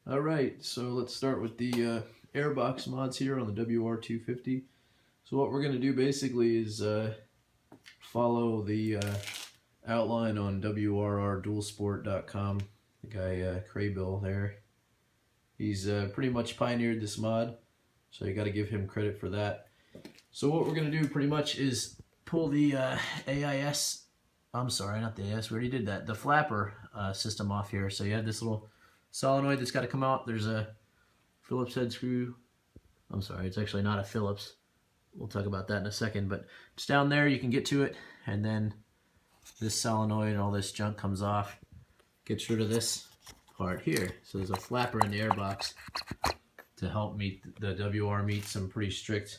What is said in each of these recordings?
Alright, so let's start with the airbox mods here on the WR250. So what we're going to do basically is follow the outline on WRRDualSport.com. The guy Craybill there. He's pretty much pioneered this mod, so you got to give him credit for that. So what we're going to do pretty much is pull the AIS, I'm sorry, not the AIS, we already did that, the flapper system off here. So you have this little solenoid that's got to come out. There's a Phillips head screw. I'm sorry, it's actually not a Phillips. We'll talk about that in a second, but it's down there, you can get to it, and then this solenoid and all this junk comes off, gets rid of this part here. So there's a flapper in the airbox to help meet the WR meet some pretty strict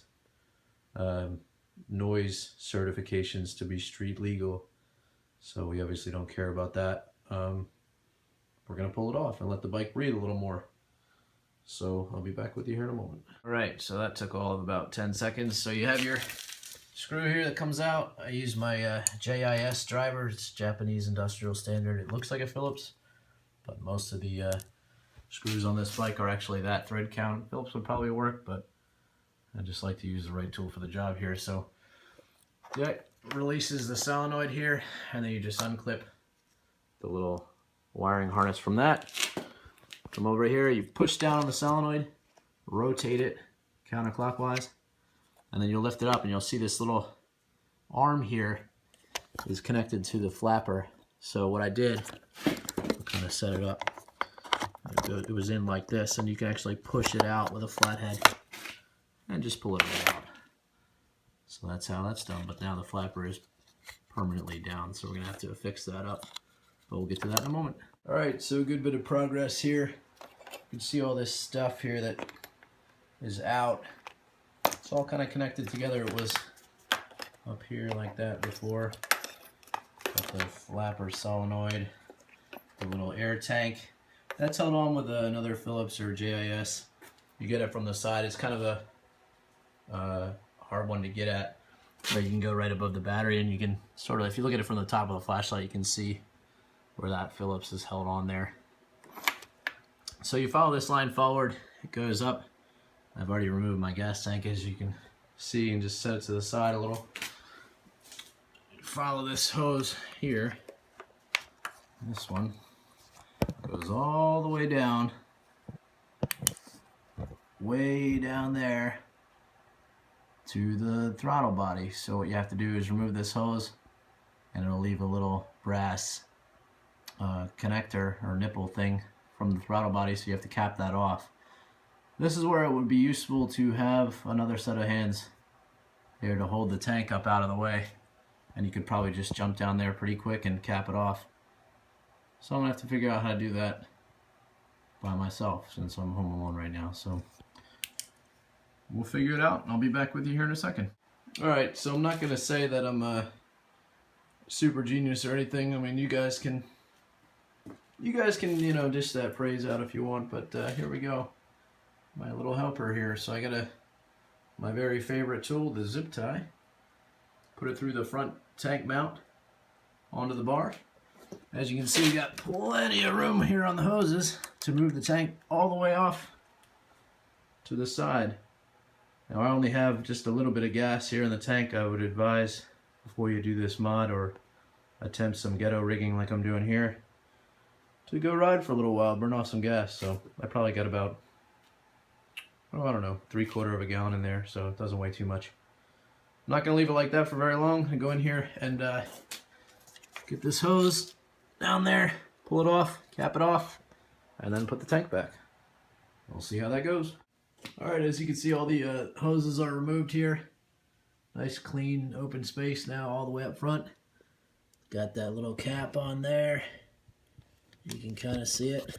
noise certifications to be street legal. So we obviously don't care about that. We're gonna pull it off and let the bike breathe a little more. So I'll be back with you here in a moment. All right, so that took all of about 10 seconds. So you have your screw here that comes out. I use my JIS driver. It's Japanese industrial standard. It looks like a Phillips, but most of the screws on this bike are actually that thread count. Phillips would probably work, but I just like to use the right tool for the job here. So that releases the solenoid here, and then you just unclip the little wiring harness from that. Come over here, you push down on the solenoid, rotate it counterclockwise, and then you'll lift it up and you'll see this little arm here is connected to the flapper. So what I did, I'll kind of set it up. It was in like this, and you can actually push it out with a flathead and just pull it out. So that's how that's done, but now the flapper is permanently down, so we're gonna have to fix that up, but we'll get to that in a moment. All right, so a good bit of progress here. You can see all this stuff here that is out. It's all kind of connected together. It was up here like that before. Got the flapper solenoid, the little air tank. That's held on with another Phillips or JIS. You get it from the side. It's kind of a hard one to get at, but you can go right above the battery, and you can sort of, if you look at it from the top of the flashlight, you can see where that Phillips is held on there. So you follow this line forward, it goes up. I've already removed my gas tank, as you can see, and just set it to the side a little. Follow this hose here. This one goes all the way down there to the throttle body. So what you have to do is remove this hose, and it'll leave a little brass connector or nipple thing from the throttle body, so you have to cap that off. This is where it would be useful to have another set of hands here to hold the tank up out of the way, and you could probably just jump down there pretty quick and cap it off. So I'm gonna have to figure out how to do that by myself since I'm home alone right now. So we'll figure it out, and I'll be back with you here in a second. Alright, so I'm not gonna say that I'm a super genius or anything. I mean, you guys can you know, dish that praise out if you want, but here we go, my little helper here. So I got my very favorite tool, the zip tie. Put it through the front tank mount onto the bar. As you can see, we got plenty of room here on the hoses to move the tank all the way off to the side. Now I only have just a little bit of gas here in the tank. I would advise, before you do this mod or attempt some ghetto rigging like I'm doing here, to go ride for a little while, burn off some gas. So I probably got about, oh, I don't know, 3/4 of a gallon in there, so it doesn't weigh too much. I'm not gonna leave it like that for very long. I go in here and get this hose down there, pull it off, cap it off, and then put the tank back. We'll see how that goes. All right, as you can see, all the hoses are removed here. Nice clean open space now all the way up front. Got that little cap on there. You can kind of see it.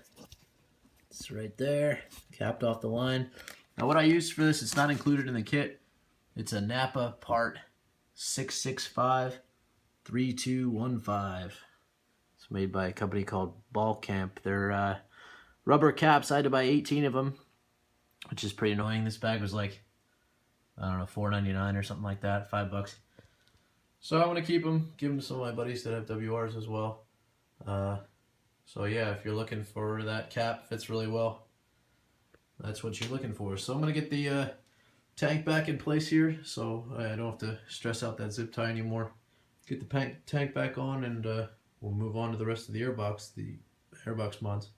It's right there, capped off the line. Now what I used for this, it's not included in the kit. It's a Napa part 665-3215. It's made by a company called Ball Camp. They're rubber caps. I had to buy 18 of them, which is pretty annoying. This bag was like, I don't know, $4.99 or something like that, $5. So I'm gonna keep them, give them to some of my buddies that have WRs as well. So yeah, if you're looking for that cap, fits really well. That's what you're looking for. So I'm going to get the tank back in place here so I don't have to stress out that zip tie anymore. Get the tank back on, and we'll move on to the rest of the airbox mods.